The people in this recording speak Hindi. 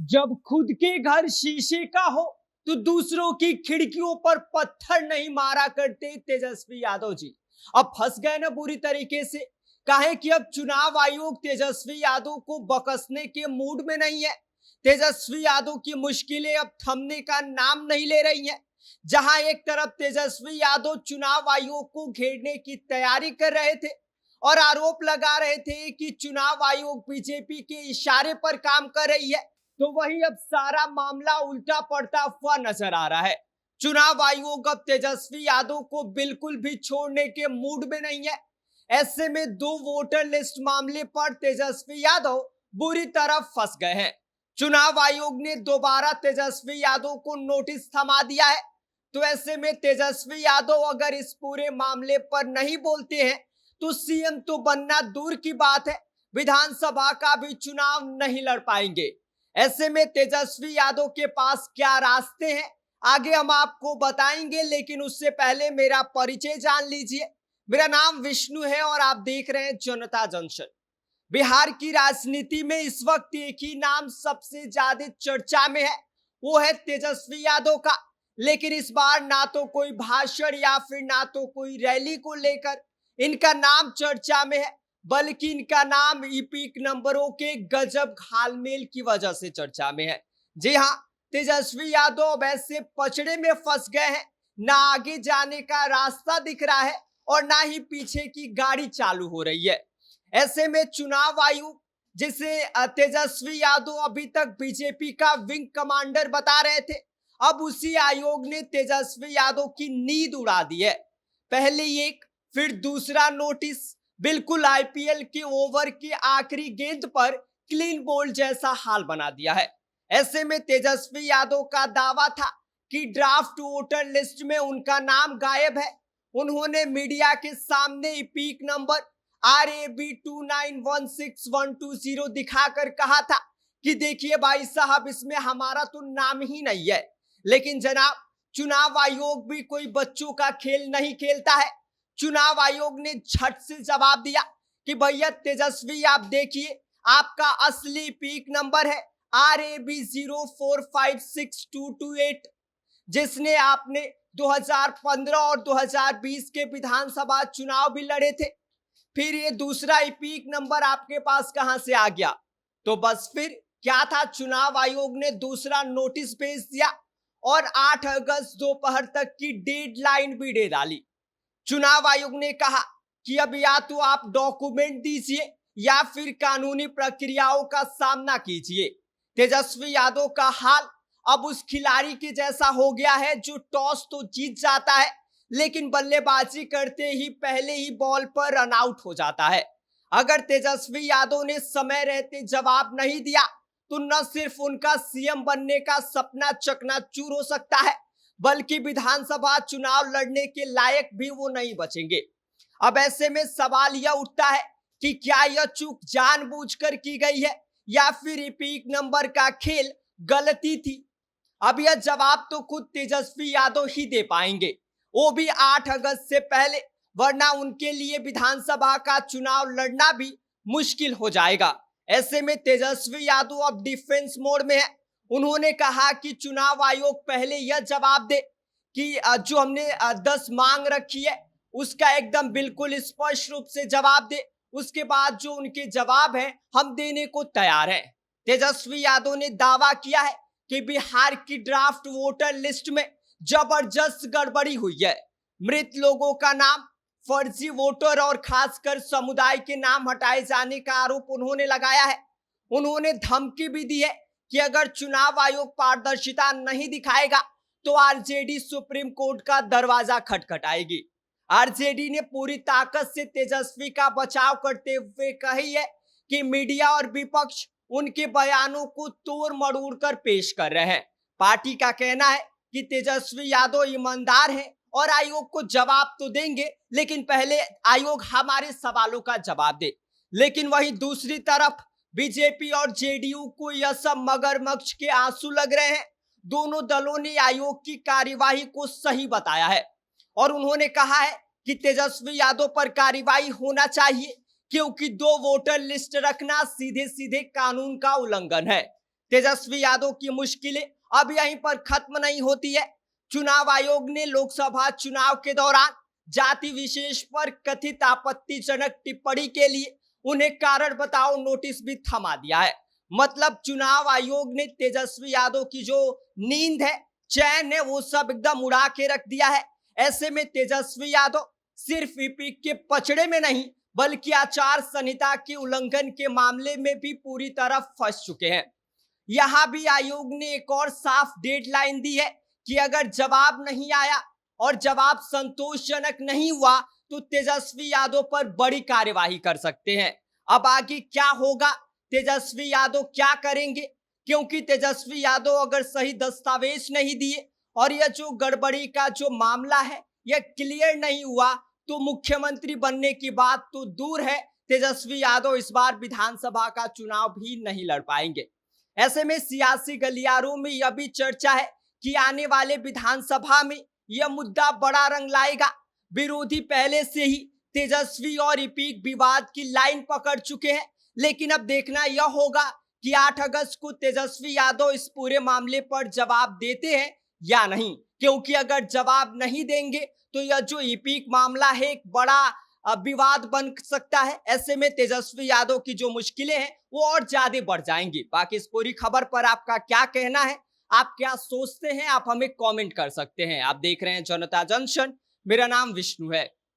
जब खुद के घर शीशे का हो तो दूसरों की खिड़कियों पर पत्थर नहीं मारा करते तेजस्वी यादव जी। अब फंस गए ना बुरी तरीके से। काहे कि अब चुनाव आयोग तेजस्वी यादव को बकसने के मूड में नहीं है। तेजस्वी यादव की मुश्किलें अब थमने का नाम नहीं ले रही हैं। जहां एक तरफ तेजस्वी यादव चुनाव आयोग को घेरने की तैयारी कर रहे थे और आरोप लगा रहे थे कि चुनाव आयोग बीजेपी के इशारे पर काम कर रही है, तो वही अब सारा मामला उल्टा पड़ता हुआ नजर आ रहा है। चुनाव आयोग अब तेजस्वी यादव को बिल्कुल भी छोड़ने के मूड में नहीं है। ऐसे में दो वोटर लिस्ट मामले पर तेजस्वी यादव बुरी तरह फंस गए हैं। चुनाव आयोग ने दोबारा तेजस्वी यादव को नोटिस थमा दिया है। तो ऐसे में तेजस्वी यादव अगर इस पूरे मामले पर नहीं बोलते हैं तो सीएम तो बनना दूर की बात है, विधानसभा का भी चुनाव नहीं लड़ पाएंगे। ऐसे में तेजस्वी यादव के पास क्या रास्ते हैं आगे हम आपको बताएंगे, लेकिन उससे पहले मेरा परिचय जान लीजिए। मेरा नाम विष्णु है और आप देख रहे हैं जनता जंक्शन। बिहार की राजनीति में इस वक्त एक ही नाम सबसे ज्यादा चर्चा में है, वो है तेजस्वी यादव का। लेकिन इस बार ना तो कोई भाषण या फिर ना तो कोई रैली को लेकर इनका नाम चर्चा में है, बल्कि इनका नाम ईपिक नंबरों के गजब घालमेल की वजह से चर्चा में है। जी हाँ, तेजस्वी यादव अब ऐसे पचड़े में फंस गए हैं, ना आगे जाने का रास्ता दिख रहा है और ना ही पीछे की गाड़ी चालू हो रही है। ऐसे में चुनाव आयोग, जिसे तेजस्वी यादव अभी तक बीजेपी का विंग कमांडर बता रहे थे, अब उसी आयोग ने तेजस्वी यादव की नींद उड़ा दी है। पहले एक फिर दूसरा नोटिस, बिल्कुल आईपीएल के ओवर के आखिरी गेंद पर क्लीन बोल्ड जैसा हाल बना दिया है। ऐसे में तेजस्वी यादव का दावा था कि ड्राफ्ट वोटर लिस्ट में उनका नाम गायब है। उन्होंने मीडिया के सामने ईपिक नंबर RAB291612 दिखाकर कहा था कि देखिए भाई साहब, इसमें हमारा तो नाम ही नहीं है। लेकिन जनाब, चुनाव आयोग भी कोई बच्चों का खेल नहीं खेलता है। चुनाव आयोग ने झट से जवाब दिया कि भैया तेजस्वी, आप देखिए, आपका असली पीक नंबर है RAB04562228, जिसने आपने 2015 और 2020 के विधानसभा चुनाव भी लड़े थे। फिर ये दूसरा पीक नंबर आपके पास कहां से आ गया? तो बस फिर क्या था, चुनाव आयोग ने दूसरा नोटिस भेज दिया और 8 अगस्त दोपहर तक की डेडलाइन भी दे डाली। चुनाव आयोग ने कहा कि अब या तो आप डॉक्यूमेंट दीजिए या फिर कानूनी प्रक्रियाओं का सामना कीजिए। तेजस्वी यादव का हाल अब उस खिलाड़ी के जैसा हो गया है जो टॉस तो जीत जाता है, लेकिन बल्लेबाजी करते ही पहले ही बॉल पर रन आउट हो जाता है। अगर तेजस्वी यादव ने समय रहते जवाब नहीं दिया तो न सिर्फ उनका सीएम बनने का सपना चकनाचूर हो सकता है, बल्कि विधानसभा चुनाव लड़ने के लायक भी वो नहीं बचेंगे। अब ऐसे में सवाल यह उठता है कि क्या यह चूक जानबूझकर की गई है या फिर ईपिक नंबर का खेल गलती थी? अब यह जवाब तो खुद तेजस्वी यादव ही दे पाएंगे, वो भी 8 अगस्त से पहले, वरना उनके लिए विधानसभा का चुनाव लड़ना भी मुश्किल हो जाएगा। ऐसे में तेजस्वी यादव अब डिफेंस मोड में है। उन्होंने कहा कि चुनाव आयोग पहले यह जवाब दे कि जो हमने 10 मांग रखी है उसका एकदम बिल्कुल स्पष्ट रूप से जवाब दे, उसके बाद जो उनके जवाब हैं हम देने को तैयार हैं। तेजस्वी यादव ने दावा किया है कि बिहार की ड्राफ्ट वोटर लिस्ट में जबरदस्त गड़बड़ी हुई है। मृत लोगों का नाम, फर्जी वोटर और खासकर समुदाय के नाम हटाए जाने का आरोप उन्होंने लगाया है। उन्होंने धमकी भी दी है कि अगर चुनाव आयोग पारदर्शिता नहीं दिखाएगा तो आरजेडी सुप्रीम कोर्ट का दरवाजा खटखटाएगी। आरजेडी ने पूरी ताकत से तेजस्वी का बचाव करते हुए कही है कि मीडिया और विपक्ष उनके बयानों को तोड़ मरोड़ कर पेश कर रहे हैं। पार्टी का कहना है कि तेजस्वी यादव ईमानदार हैं और आयोग को जवाब तो देंगे, लेकिन पहले आयोग हमारे सवालों का जवाब दे। लेकिन वहीं दूसरी तरफ बीजेपी और जेडीयू को यह सब मगरमच्छ के आंसू लग रहे हैं। दोनों दलों ने आयोग की कार्यवाही को सही बताया है और उन्होंने कहा है कि तेजस्वी यादव पर कार्यवाही होना चाहिए, क्योंकि 2 वोटर लिस्ट रखना सीधे सीधे कानून का उल्लंघन है। तेजस्वी यादव की मुश्किलें अब यहीं पर खत्म नहीं होती है। चुनाव आयोग ने लोकसभा चुनाव के दौरान जाति विशेष पर कथित आपत्तिजनक टिप्पणी के लिए उन्हें कारण बताओ नोटिस भी थमा दिया है। मतलब चुनाव आयोग ने तेजस्वी यादव की जो नींद है, चैन है, वो सब एकदम उड़ा के रख दिया है। ऐसे में तेजस्वी यादव सिर्फ ईपीक के पचड़े में नहीं बल्कि आचार संहिता के उल्लंघन के मामले में भी पूरी तरह फंस चुके हैं। यहां भी आयोग ने एक और साफ डेडलाइन दी है कि अगर जवाब नहीं आया और जवाब संतोषजनक नहीं हुआ तो तेजस्वी यादव पर बड़ी कार्यवाही कर सकते हैं। अब आगे क्या होगा, तेजस्वी यादव क्या करेंगे, क्योंकि तेजस्वी यादव अगर सही दस्तावेज नहीं दिए और यह जो गड़बड़ी का जो मामला है यह क्लियर नहीं हुआ तो मुख्यमंत्री बनने की बात तो दूर है, तेजस्वी यादव इस बार विधानसभा का चुनाव भी नहीं लड़ पाएंगे। ऐसे में सियासी गलियारों में यह भी चर्चा है कि आने वाले विधानसभा में यह मुद्दा बड़ा रंग लाएगा। विरोधी पहले से ही तेजस्वी और ईपीक विवाद की लाइन पकड़ चुके हैं, लेकिन अब देखना यह होगा कि 8 अगस्त को तेजस्वी यादव इस पूरे मामले पर जवाब देते हैं या नहीं, क्योंकि अगर जवाब नहीं देंगे तो यह जो ईपीक मामला है एक बड़ा विवाद बन सकता है। ऐसे में तेजस्वी यादव की जो मुश्किलें हैं वो और ज्यादा बढ़ जाएंगी। बाकी इस पूरी खबर पर आपका क्या कहना है, आप क्या सोचते हैं, आप हमें कमेंट कर सकते हैं। आप देख रहे हैं जनता जंक्शन, मेरा नाम विष्णु है।